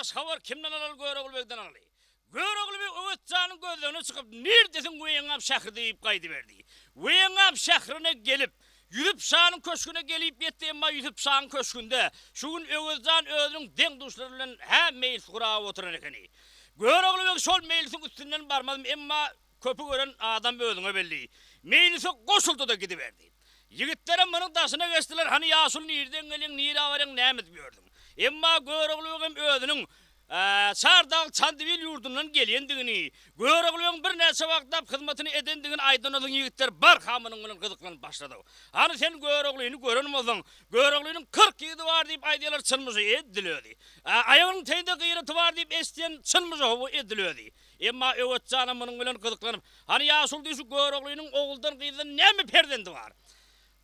savar kimden alal Göreğli Beg'den alay. Göreğli Beg Öğütcan'ın gözlerine çıkıp neredesin Veyeňap şähri diýip gaýdy berdi. Veyeňap şährine gelip Yüzüp şanın köşküne gelip yetti emma yüzüp şanın köşkünde. Şugün Öğütcan özünün deň duşları bilen hem meylis gurap oturan ekeni. Göreğli Beg şol meylisin üstünden barmadım emma köpü gören adam özüne belli. Meylisi koşuldu da gidiverdi. Yigitlere mının taşına geçtiler. Hani Yasul nirden gelin, nire avaren nämet gördüm. Emma Göreğli'nin özünün Sardal Çandibil yurdundan gelyendigini, Göreğli'nin bir näçe wagtda hyzmatyny edendigini aýdanylan yigitler bar hamynyň bilen gyzyklanıp başlady. Hani sen Göreğli'ni görenmedin, Göreğli'nin 40 ýygy bar diýip aýdýarlar çynmyjy edilýärdi. Aýagynyň teýinde gyýraty bar diýip esdiýen çynmyjy bu edilýärdi. Emma Öğütcan amynyň bilen gyzyklanıp, hani Yasul diýişi Göreğli'nin oğuldan gyýdan näme perdendi bar?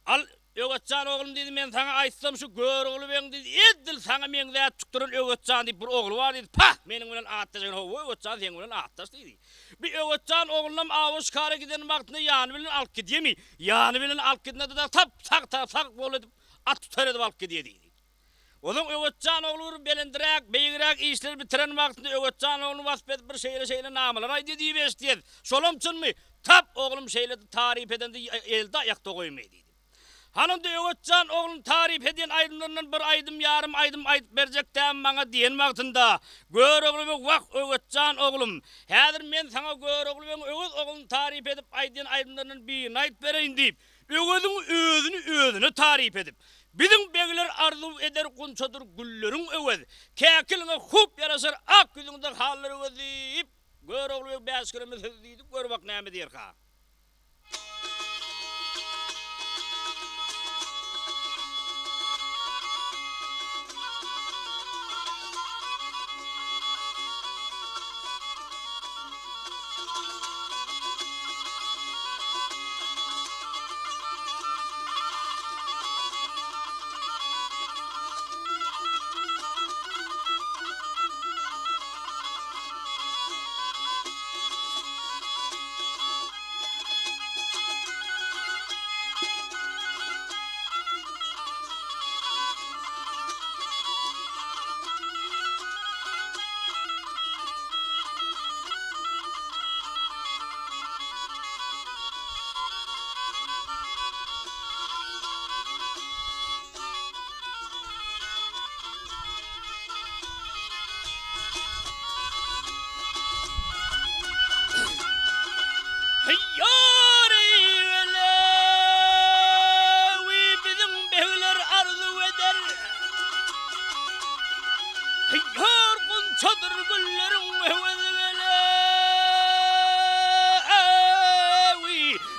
Al Öğütcan oğlum diýdi, men sana aýtsam şu Göreğli Beg diýdi, edil sana men zat tukduran Öğütcan diýip bir oğlu bar diýdi. Pah, meniň bilen atdaşan howa Öğütcan sen bilen atdaş diýdi. Bir Öğütcan oğlunam awuş kara giden wagtynda ýany bilen alyp gidýärmi? Ýany bilen alyp gitnede da tap tak bolup at tutar edip alyp gidýär diýdi. Odan Öğütcan oğlu belendirek, beýgirak işleri bitiren wagtynda Öğütcan oğlunu wasp edip bir şeýle namalar aýdy diýip esdiýär. Şolamçynmy? Tap oğlum şeýle tarif edende elde aýakda goýmaýdy. Hanımda Öğütcan oğlum tarif eden aydımlarından bir aydım yarım aydım ayıp verecek dem bana diyen vaktinde Göreğli Beg vak Öğütcan oğlum häzir men sana Göreğli Beg Öğüt oğlum tarif edip aydan aydımlarından birini ayıp vereyin deyip Öğüt'ün özünü tarif edip bizim begler arzu eder kunçadır güllerin öğüt kekiline hup yarasar ak gülünde halları öğüt deyip Göreğli Beg bäskirimiz deyip gör bak näme diýer ha.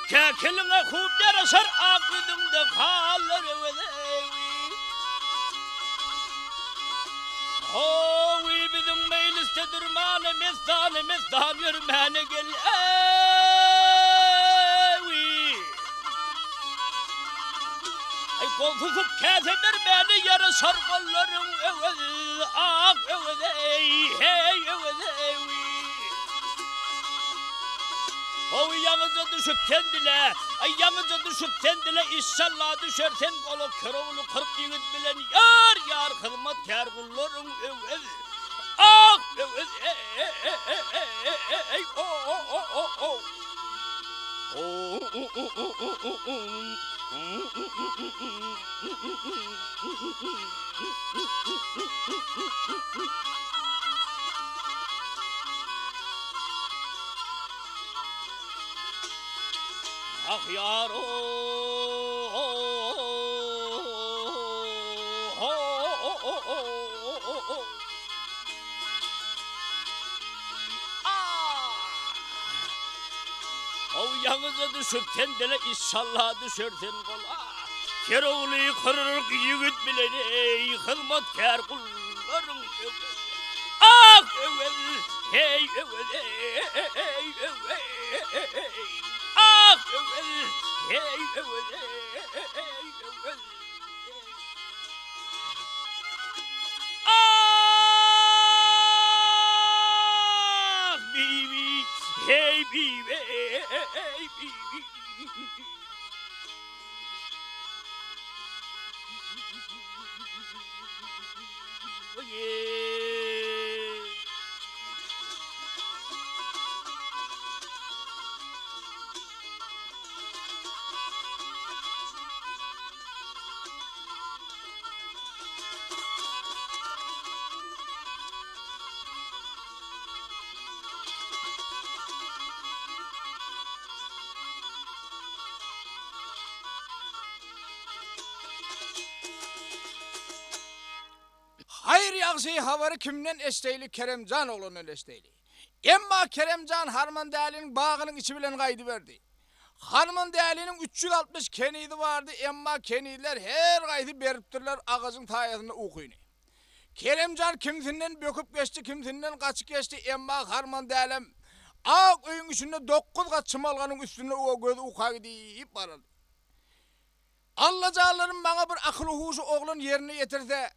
Kekiline hup yarasar ak gülünde halları öğüt Hovi bizim mecliste durmane mestan yürümene gel Ay kol tutup keseler beni yarasar kollarım öğüt ak öğüt hey öğüt Oy yalnızca düşüp kendile, ay yalnızca düşüp kendile inşallah düşersen kolu köroğlu 40 yigit bilen yar hizmetkar kullarım öwel. Ah öwel ey o. Ah yar yalnızca düşüp kendine inşallah düşersen kola Keroğlu 40 yigit bilen ey hizmetkar kullarım Ah övel hey övel hey övel Ah övel hey övel hey övel Ah bibi hey bibi hey bibi Oh yeah yağsı havarı kimden eşteyli? Keremcan oğlunun eşteyli. Emma Keremcan Harman Değerli'nin bağının içi bilen kaydı verdi. Harman Değerli'nin 360 kenidi vardı. Emma kenidiler her kaydı beriptirler ağacın tayasında okuyunu. Keremcan kimsinden böküp geçti, kimsinden kaçıp geçti. Emma Harman Değerlim ağ öyün içinde 9 kat çımalganın üstünde o gözü uka gidip varıldı. Allah'cağların bana bir akıl huşu oğlun yerine getirse,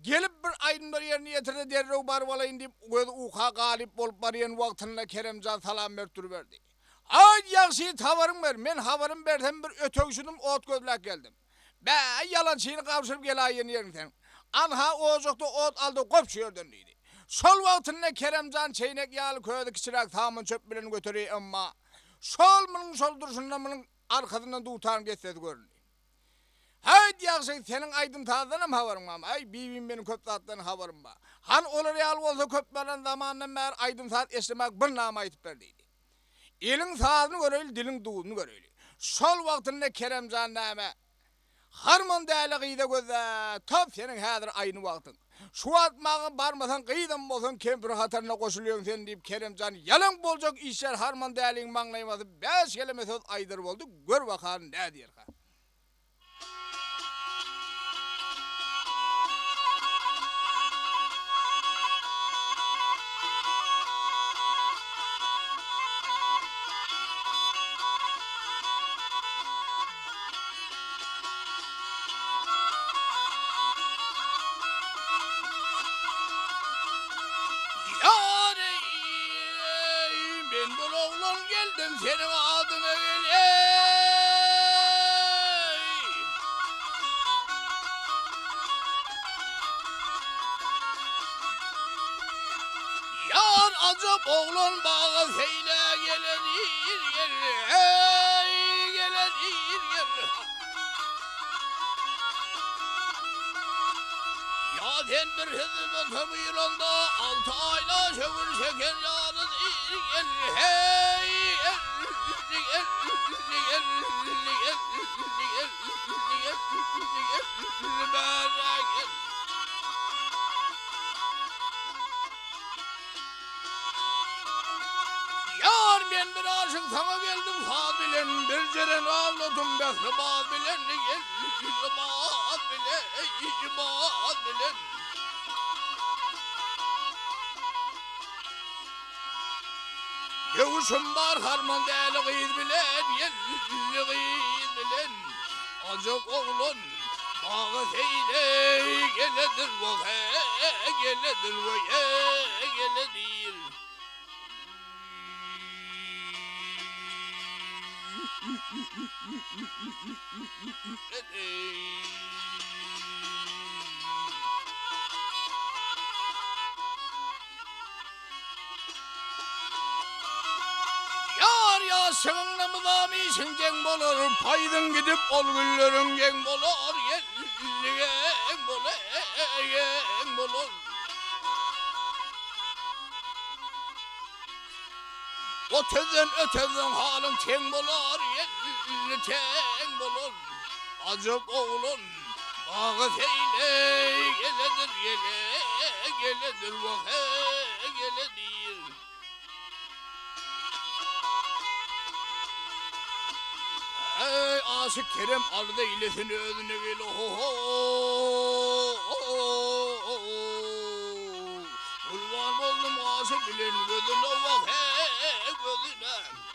gelip bir aydınlar yerine getirse derrev barbalayın deyip gözü uka galip olup barayan vaktinde Keremcan salam verdi. Ay yakşı tavarım ver, men havarım verdim bir ötöksünüm ot gözlük geldim. Ben yalançıyını kavuşup gel ayın yerinden. Anha oğuzukta ot aldı kopşuyor döndüydü. Sol vaktinde Keremcan çeynek yağlı köyde kişirak tamın çöp bilen götürüyor ama sol sol duruşundan arkasından tutan geçsedi görünüyor. Haydi yakşı senin aydın tağdan mı havarım ama? Ay bibim benim köp zaten havarım var. Han olur yal olsa köplerin zamanından beri aydın saat eslemek bir nama aytıp verdiydi. Elin sağını göröyle, dilinduğunu göröyle. Sol vaktinde Keremcan neme. Harman değerli kıyda gözde. Top senin hadır aynı vaktin. Şu atmağın barmasan kıydan bolsan kempir hatarına koşuluyorsun sen deyip Keremcan yalan bolacak işler harman değerliğin mağlaymadı. 5 kelime söz aydır oldu. Gör bakalım ne diyor ha. Senin adına geley. Yar acaba oğlan bağı feyle gelir hey gelir ya sen bir hızlı tabiylanda 6 ayla şövür şeker yağdı gelir hey Yar ben bir aşık sana geldim faz bilen bir ceren avladım bekle baz bilen baz bilen Yavuşum var harman değerli kıyız bilen yelli kıyız bilen Acık oğlun bağı seyle geledir bu geledir bu geledir Yar ya senin namıda mişin geng bolur paydın gidip ol güllerin geng bolur geng bolur O tezden ötezden halın ten bolur ten bolur Acık oğlun bağı seyle geledir geledir vahe geledir Ey aşık Kerem aldı ilesin özüne gel Kurban oldum aşık bilen gözüne vahe gözüne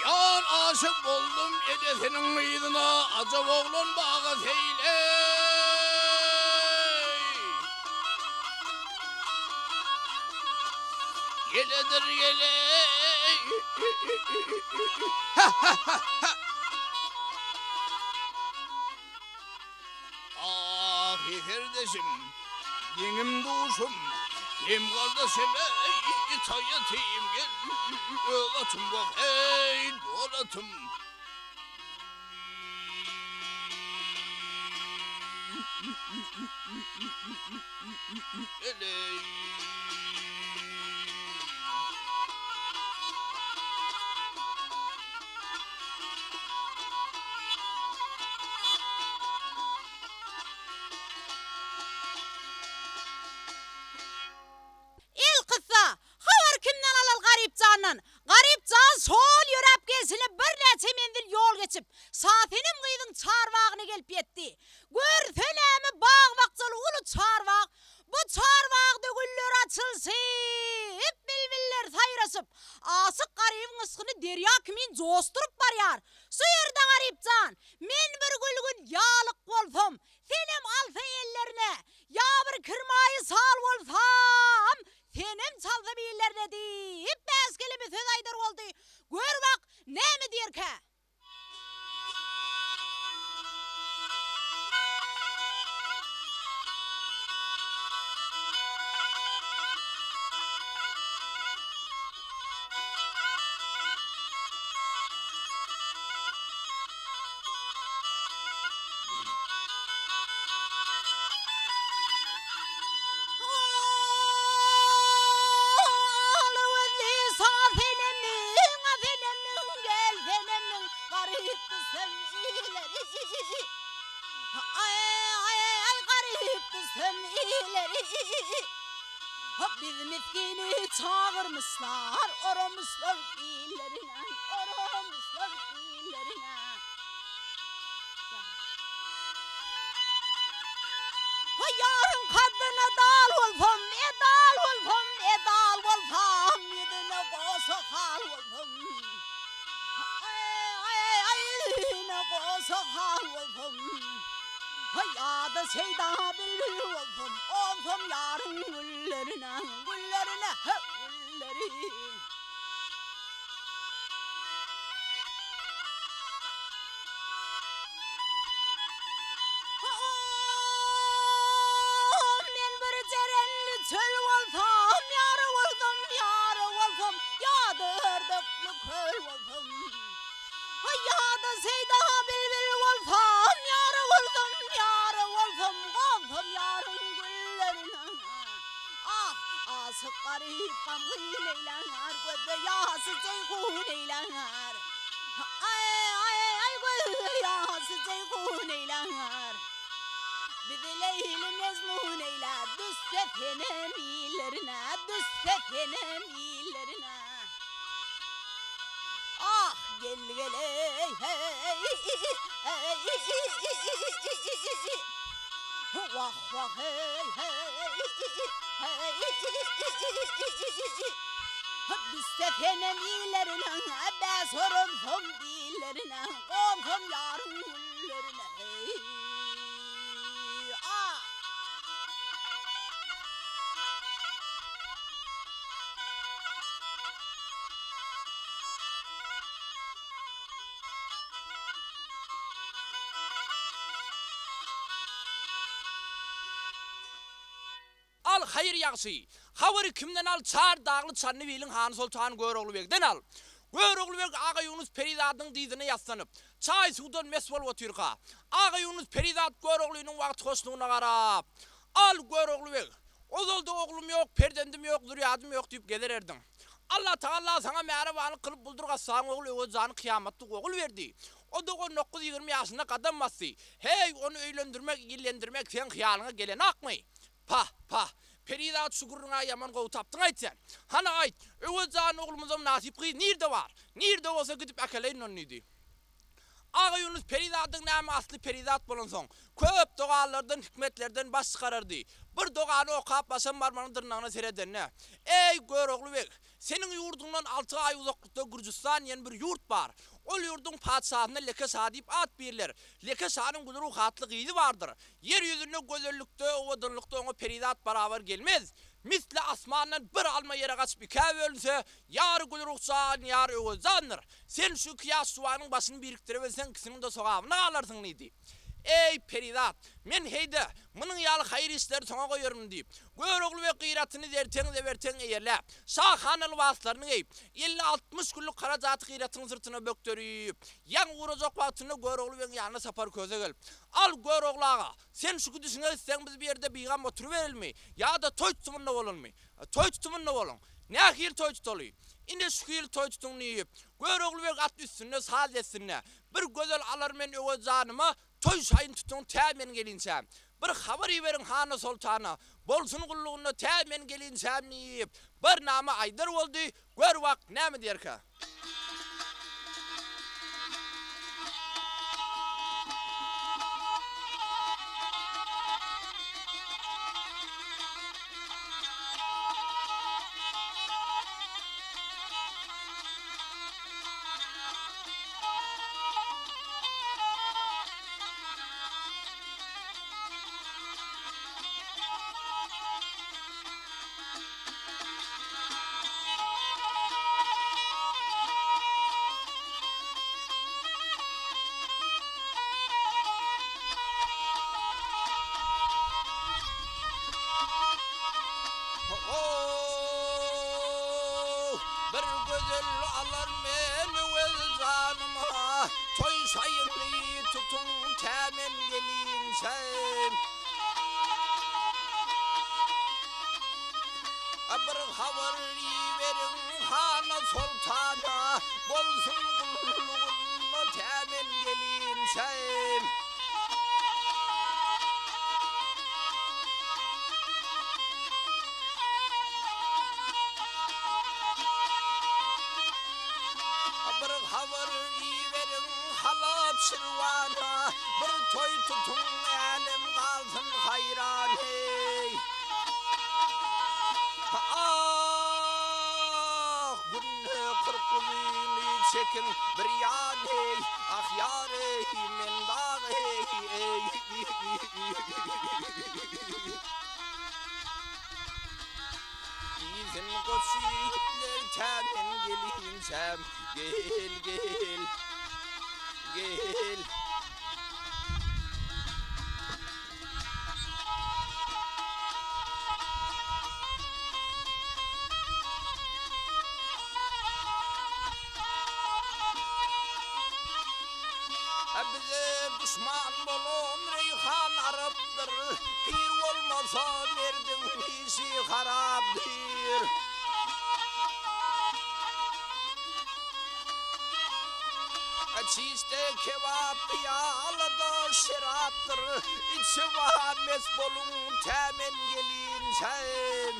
Yan aşık oldum edesinin mıydına acaba oğlun bağı seyle Geledir gele Ah kardeşim Yenim doğuşum Hem kardeşime itayeteyim gel Öğretüm bak hey öğretüm Eley josturup barýar. Şu ýerde garypjan, men bir gülgün ýalyk bolsam, senem alfa ellerine, ýa bir kirmaýy sal bolsam, senem çalsa biýerlerine diýip bäsgelimi söz aýdar boldy. Gör bak, näme diýerkä? Biz miskini çağırmışlar, oramışlar illerine, oramışlar illerine. Yarın kadına dal olsam, edal olsam, edal olsam, yedine kosa hal olsam. Ne kosa hal olsam. Ya da şeyda bülbül olsam yarın güllerine, güllerine, gülleri. Men bir cerenli çöl olsam, yarı olsam, ya da ördöklü köl olsam. Ya da şeyda bülbül olsam, yarı olsam, yarın güllerine. Ah, asık garip gamgı neylenger, gözde yası ceygu neylenger. Ay, gözde yası ceygu neylenger. Bizi Leyli Mecnun eyler, düşse fenem illerine, düşse fenem illerine. Ah, gel gel hey hey. Vah vah hey hey. Düşse fenem illerine, ben sorumsum dillerine, komsum yarın güllerine hey. Ah. Al hayır yağsı. Havarı kimden al? Çar dağlı çanlı bilin Han Sultan Göroğlu Beg'den al. Göroğlu Beg Ağa Yunus Peridat'ın dizine yaslanıp çay sudan mesbol oturka. Ağa Yunus Peridat Göroğlu'nun vakt hoşluğuna garap. Al Göroğlu Beg. Ozolda oğlum yok, perdendim yok, zürriyadım yok deyip gelir erdim. Allah Teala sana merhabanı kılıp buldurgasan oğul özcanı kıyametlik oğul verdi. O da 19-20 yaşında kadın bastı. Hey onu eğlendirmek, illendirmek sen hıyalına gelen akmı. Pah. Peridat şukuruna yaman qovu taptın aytsan. Hana ayt, özcan oğlumuzun nasip kıyı nerede var? Nerede olsa gidip akaleyin onu idi. Ağa Yunus Peridat'ın näme aslı Peridat bolonsoň, köp dogalardan, hikmetlerden baş çıkarardı. Bir dogany okap başan barmanyň dyrnagyna seredenne. Ey Göroğlu Beg, senin yurdundan 6 ay uzaklykda Gürcistan ýen bir yurt bar. Ol yurdun padşahyna leke sadip at berler. Leke sanyň guduru hatlyk ýyly bardyr. Yer ýüzüne gözellükde, owadynlykda oňa Peridat barabar gelmez. Misle asmandan bir alma yere kaçıp ikiye bölünse, yar gülruksan, yar öğüzandır. Sen şu kıyas suvanın başını biriktirebilsen kısının da sokağına alarsın neydi? Ey Peridat, men heyde, bunun yalı hayır işleri sana koyuyorum deyip, Göroğlu ve gıyratını derten de verten eğerle, Şah Han'ın vasılarını eyip, 50-60 günlük karacatı gıyratını sırtına böktürüyüp, yan vuracak vaktini Göroğlu ve yanına sapar köze gelip, al Göroğlu ağa, sen şu kudüsüne sen biz bir yerde biğam otur verilmeyi, ya da toy tutumunla olun mu? Toy tutumunla olun. Ne ahir toy tutuluyor? İnde şu yıl toy tutumunu yiyip, Göroğlu ve at üstüne, saz etsinle, bir güzel alır men öğü canıma, toy sayın tutun temen gelinsem. Bir habari verin Han Sultan'a, bolsun kulluğuna temen gelinsem niyip, bir nama aydır oldu, gör vak ne mi der ki? güzel alır beni öz canıma. Toy sayını tutun temin gelin sen. Bir haber verin hana sultana, bolsun kulluğunu temin gelin sen. Bir haber verin halap şirvana, bir toy tutun elim kalsın hayran hey. Ah günne kırkılını çekin bir yan hey, ah yar hey men dağ hey. İzin koşuyutlar temin gelinsem, gel gel gel. Bize düşman bolon reyhan Arap'tır, pir olmasa verdim işi haraptır. Çiste kebap yağlıda şerattır, içi vahames bolun temin gelin sen.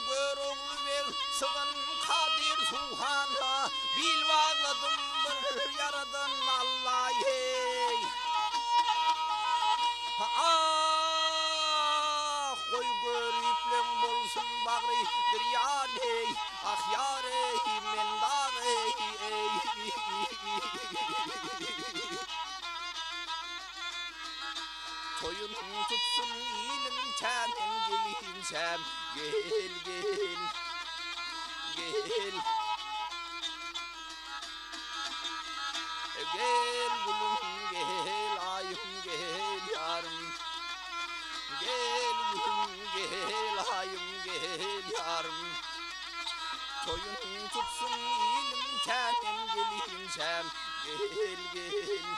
Görüğlü ve sığın kadir suhana, bil bağladım bir yaradan vallahi. Ah koy görüplem bolsun bağrı bir yan hey, ah yar hey men dağ hey. Toyun tutsun ilim temin gelinsem, gel gel gel. Gel gülüm gel ayım gel yarım. Gel gülüm gel ayım gel yarım. Toyun tutsun ilim temin gelinsem, gel gel.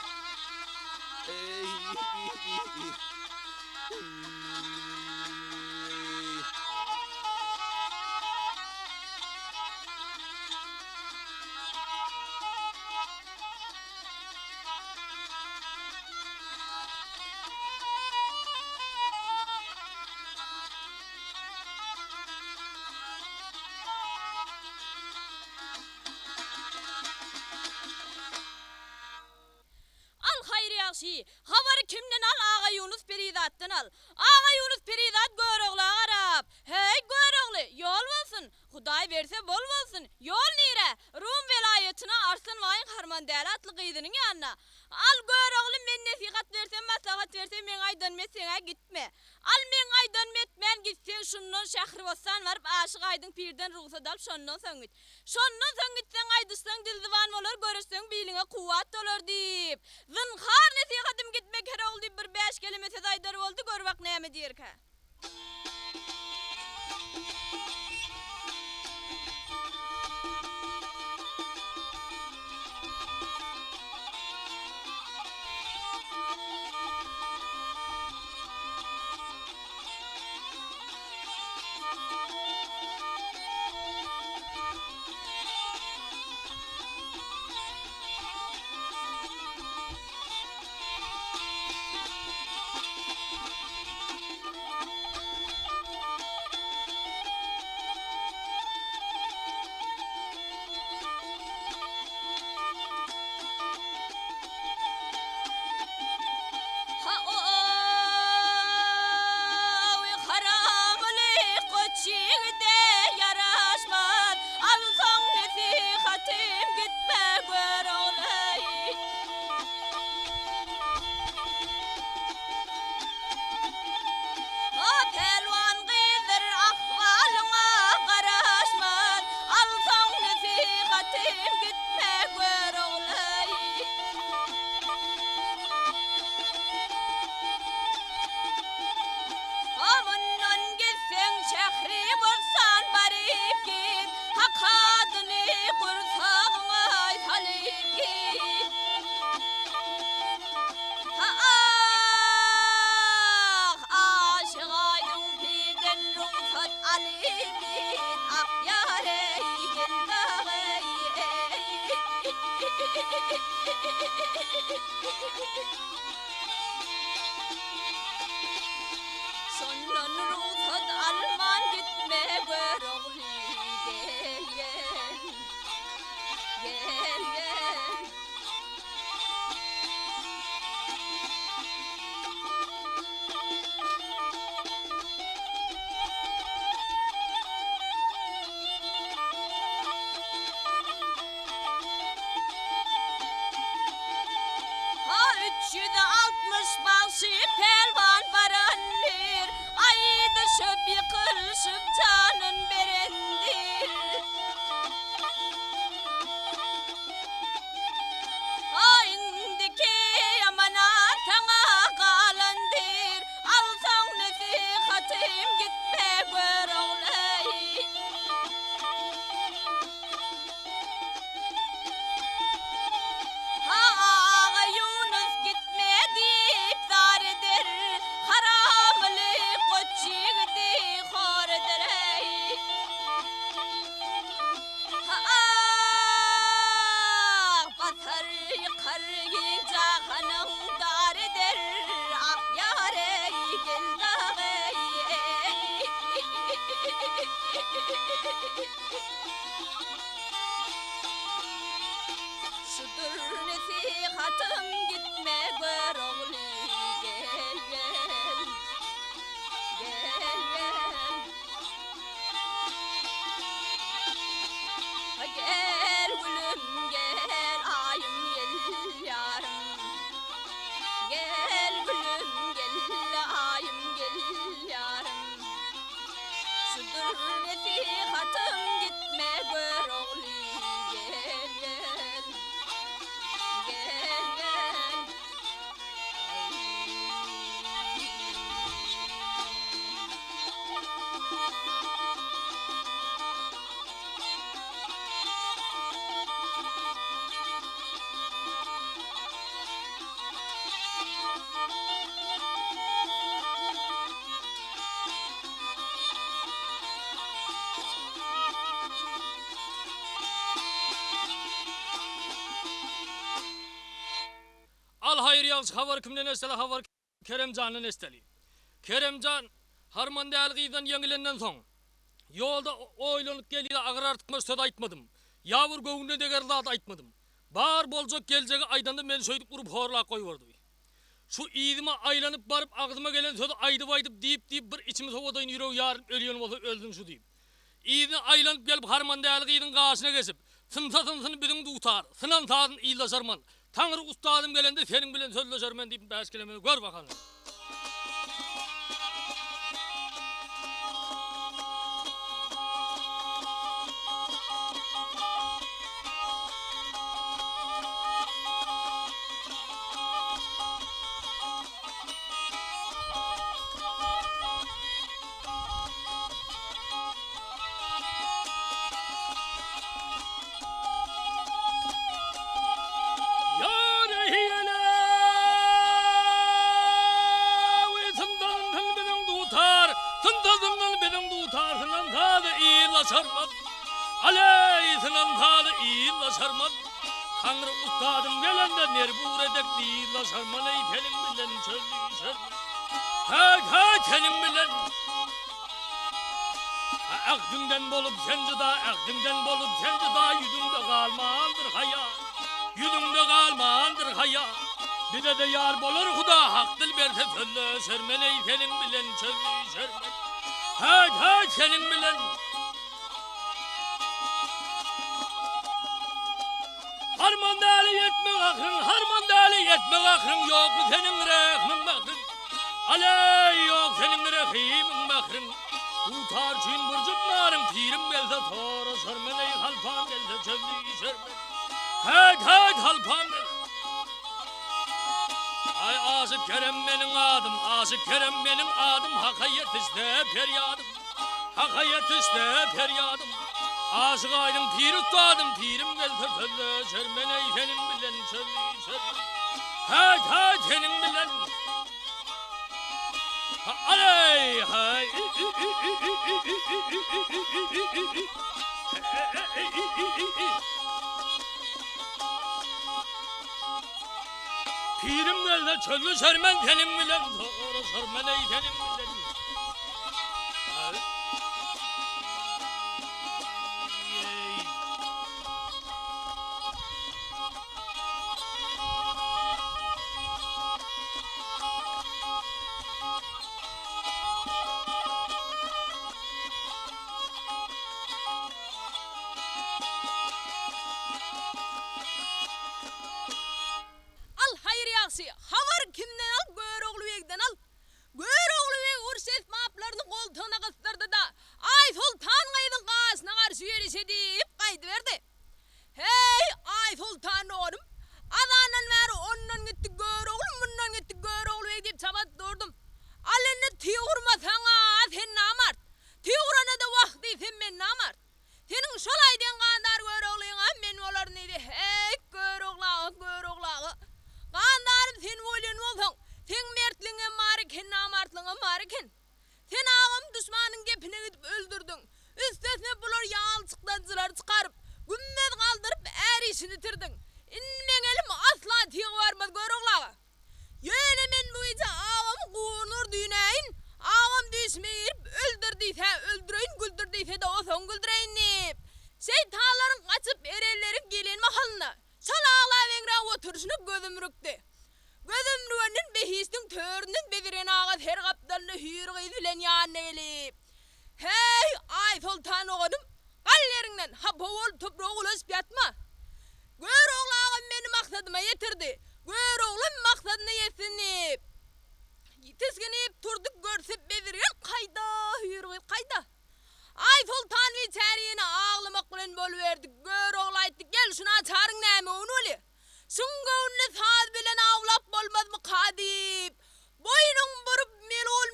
Havarı kimden al? Ağa Yunus Peridat'tan al. Ağa Yunus Peridat Göroğlu Arap. Hey Göroğlu, yol olsun. Huday verse bol olsun. Yol nire? Rum velayetine Arslan Vayın Harman Değerli adlı kıydının yanına. Al Göroğlu, men nesihat versem, maslahat versem, men ay dönme sene gitme. Al men ay dönme etmen gitsen şundan Şahrivastan varıp aşık aydın pirden ruhsat al şondan son git. Şondan son gitsen aydışsan dildivan olur, görürsen biline kuvvet olur deyip. Zınhar nesihatim gitmek her oldu bir 5 kelime tedaydar oldu, gör bak neyme diyerek ha. Sondan ruhsat alman gitme gör oğlu gel gel gel gel. Ha 360 başı pelvan barandır. Ay düşüp yıkılışıp canın berendir. Ha indiki amanatana kalandır. Alsan nasihatim gitme gör oğlay. Ağa Yunus gitme deyip zar eder. Haramlı koç yiğidi hor eder ey. Basar yıkar cahanım dar eder. Ah yar ey gel dağı ey. Şudur nasihatım gitme gör oğlu gel gel gel gel. Ha gel gülüm gel ayım gel yarım. Gel gülüm gel ayım gel yarım. Şudur nasihatım gitme gör oğlu gel gel gel gel. Al hayır yalnız havar kimden esteli havar Keremcan'ın esteli. Keremcan harman değerliğinden yengilenden son. Yolda oylanıp geliyle ağır tıkma söz aytmadım. Yavur göğünde de gerladı aytmadım. Bağır bolcak geleceği aydanda men söydüp vurup horla koyuyordu. Şu iğdime aylanıp barıp ağzıma gelen sözü aydıp deyip bir içimi soğudayın yüreği yarın ölüyorum olup öldüm şu deyip. İğdine aylanıp gelip harman değerliğinin karşısına kesip sınsın bizim tutar. Sınan tadın iyileşerman. Tanrı ustadım gelende senin bilen sözleşermen deyip bahs kelimeni gör bakalım. Aleyhiselam tadı iyilla sarmad. Tanrı ustadım gelende nerbur edek iyilla sarman ey tenin bilen sözlü sarmad. Ha tenin bilen. Akdimden bolup sencida, akdimden bolup sencida yüzümde kalmandır haya. Yüzümde kalmandır haya. Bir de yar bolur huda hak dil berse sözlü sarman ey tenin bilen sözlü sarmad. Ha tenin bilen. Harman dali yetme akrın, yok mu senin rehmin bakrın? Aley yok senin rehimin bakrın. Tutar çün burcup narın pirim gelse sonra sarmen ey halpan gelse çözlü sarmen. Hey halpan gelse. Ay aşık Kerem benim adım, aşık Kerem benim adım. Hakayet iste feryadım, hakayet iste feryadım. Aşık aydın pir ustadım, pirim gelse sözlü sermen ey senin bilen sözlü sermen. Hey senin bilen. Aley hay. Pirim geldi çöllü sermen tenim bilen doğru sermen ey tenim bilen. Ay. Yey. Al hayır yağsı. Havar kimden al? Göroğlu Beg'den al. Göroğlu Beg urset maplarını koltuğuna kıstırdı da ay sultan kaydın ağasına karşı yürüse deyip kaydı verdi. Hey ay sultan oğlum. Adanın veri ondan gitti Göroğlu, bundan gitti Göroğlu Beg deyip çabat durdum. Alını tiyurma sana sen namart. Tiyurana da vakti sen men namart. Senin şolayden kadar Göroğlu'na men olar neydi? Hey Göroğlağı, Göroğlağı. Kandarım sen volun olsan, sen mertliğine mariken, namartlığına mariken. Sen ağam düşmanın gepine gidip öldürdün. Üstesine bulur yağalçıklantıları çıkarıp, gümmet kaldırıp er işini bitirdin. İnmen elim asla tiyo varmaz Göroğlağı. Yöne men bu iyice ağam kuğunur düğüneyin. Ağam düğüsüme girip öldürdüyse öldüreyin, güldürdüyse de o son güldüreyin deyip. Şeytanların kaçıp erellerin gelin mahalına. Çal ağla vengren oturuşunu gözüm rüktü. Gözüm rüvenin behistin törünün bediren ağa her kaptalını hür gıydılen yanına gelip. Hey ay sultan oğlum. Kal yerinden ha povol toprağı ulaşıp yatma. Göroğlu ağam beni maksadıma yetirdi. Göroğlum maksadına yesinip. Tiskinip turduk görsep bediren kayda hür gıydı kayda. Ay sultan ve içeriyene ağlamak bilen boluverdik. Göroğlu aytdı gel şuna çağırın neyme onu öyle. Süngövünle saz bilen avlap olmaz mı kadip. Boynun vurup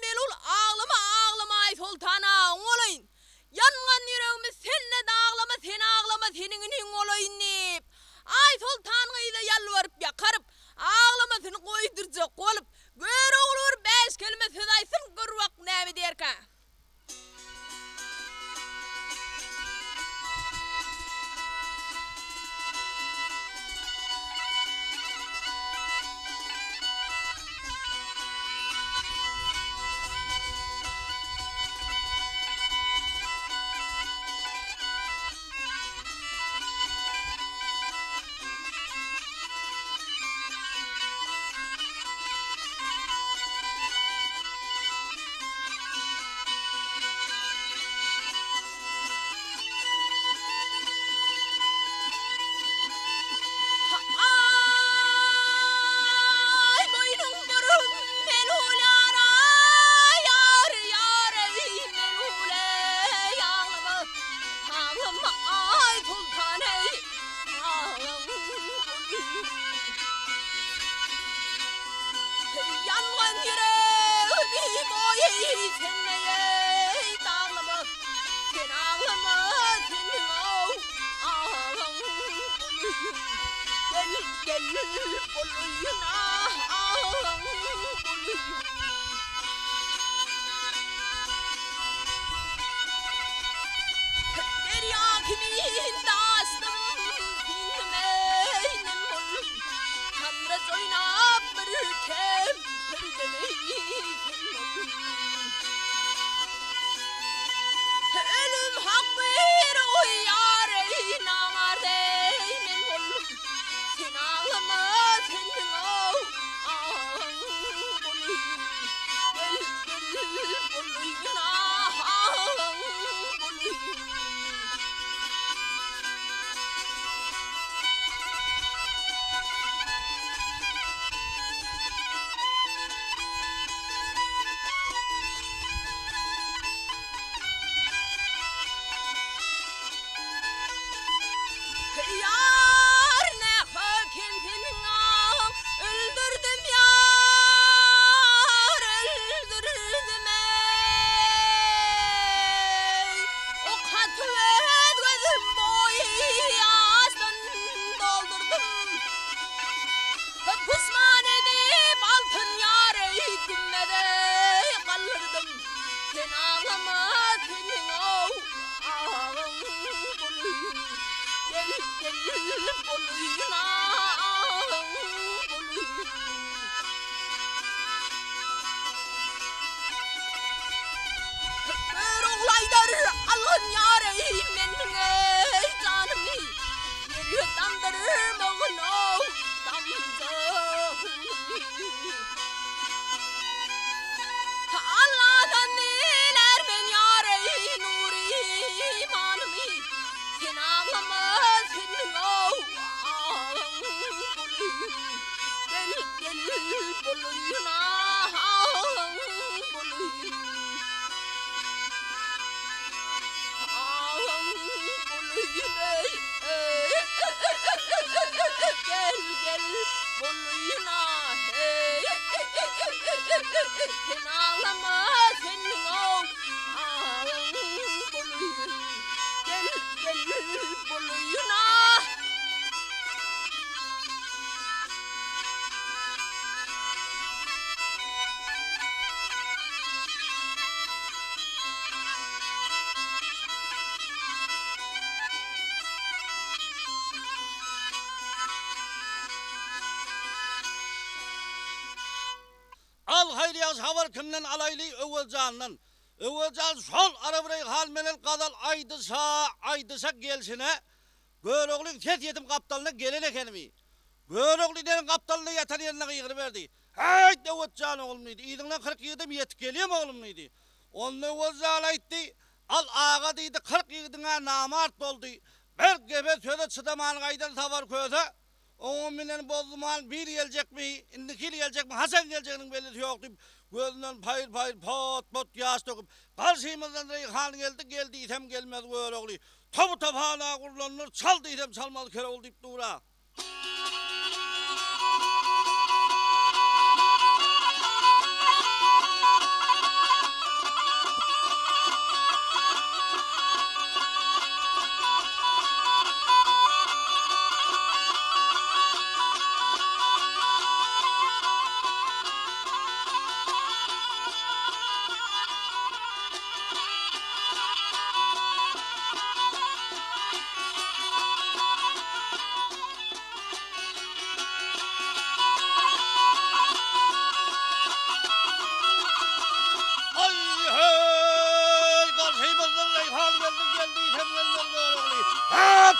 melul ağlama ağlama ay sultan ağın olayın. Yangan yüreğimiz senle de ağlama sen ağlama senin inin olayın neyip. Ay sultanı da yalvarıp yakarıp ağlamasını koyduracak olup. Göroğlu 5 kelime söz aysın gırvak neyme derken. Ölüm hak bir uyar ey namardey men oğlum. Sen ağlama hayriyaz havar kimden alaylı Övelcan'dan. Övelcan sol arabayı halmenen kadal aydısa gelsine. Göroğlu tet yetim kaptalına gelene kendimi. Göroğlu denen kaptalına yatan yerine kıyırı verdi. Hey Övelcan oğlum neydi? İyiden 40 yedim yetip geliyor mu oğlum neydi? Onu Övelcan aytti. Al ağa deydi 40 yedine namart oldu. Berk gebe söyle çıdaman kaydan tavar köze. Onun minen bozduman bir gelecek mi? İndikil gelecek mi? Hasan geleceğinin belirti yoktu. Gözünden payır pot yağış döküp. Karşımızdan reyhan geldi item gelmez Göroğlu. Topu hala kullanılır çaldı item çalmalı kere oldu deyip dura.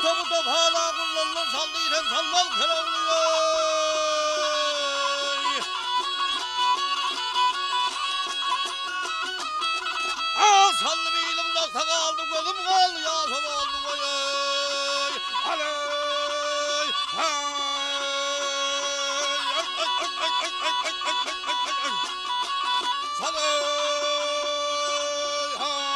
Top hala kullanılır saldı item salmalı kere oluyor. Sallı bir ilim dakta kaldı gözüm kaldı ya sana oldu koy. Aley. Sallı. Hop.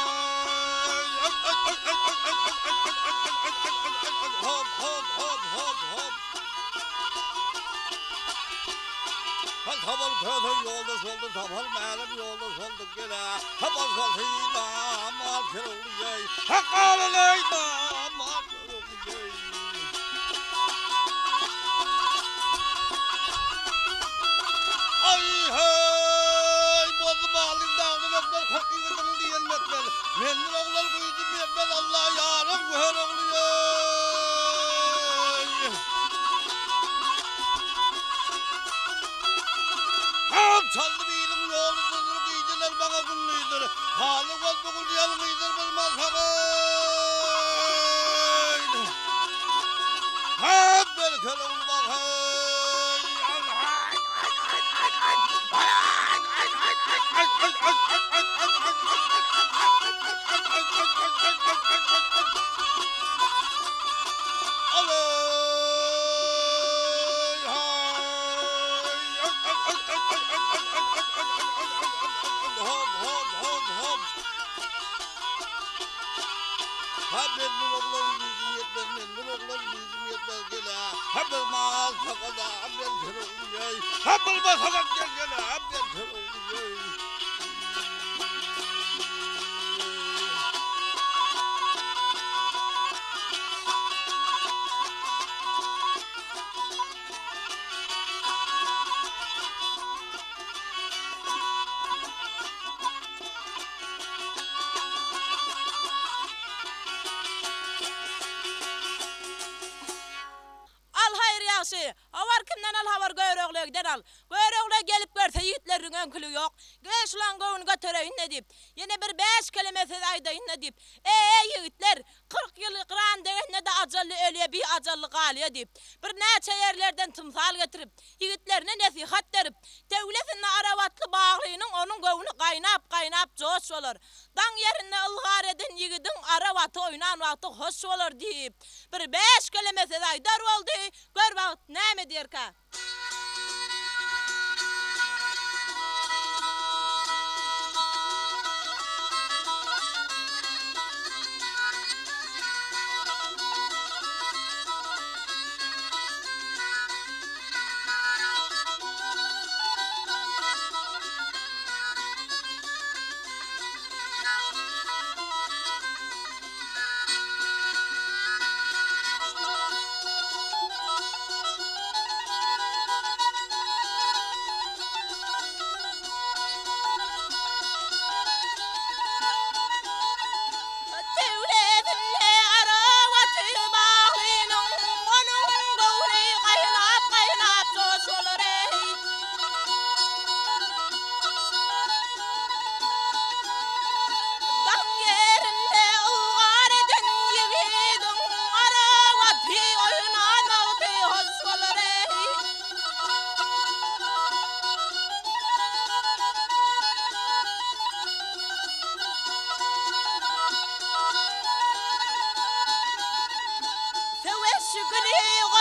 Tabal kötü yolda soldu tabal meğerim yolda soldu gele. Tabal kalsıyla mal kırılıyay. Hakkâlıyla mal kırılıyay. Ay hey bozum halinde ağzım etmez. Hakikaten diyen etmez. Mendil oğlar kuyucum etmez. Allah yarım güher oluyor. Çaldı bir ilim yoludur, giydiler bana günlüydür. Halı göz bugün yalgıydır bilmez hakaydı. Hep bir kere olmak Memnun oğlan yüzüm yetmez gele. Hep mal sakada, hep ben kere oluyor. Hep mal sakat gel, hep ben kere oluyor. Avar kimden al havar Göroğlu'ya gider al. Göroğlu'ya gelip görse yiğitlerin önkülü yok. Geç lan kovunu götüreyin ne deyip. Yine bir 5 kelimesi ayda ne deyip. Yiğitler 40 yıl kıran ne de acallı ölüye bir acallı galiye deyip. Bir neçe yerlerden tımsal getirip. Yiğitlerine nesihat derip. Devletinin aravatlı bağlıyının onun kovunu kaynap coş olur. Dan yerine ılgar edin yiğidin aravatı oynan vakti hoş olur deyip. Bir 5 kelimesi aydar oldu. Gör bak ne mi diyor ka?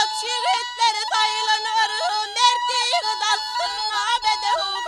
Koç yiğitleri sayılır, mertliği dansın abedehu.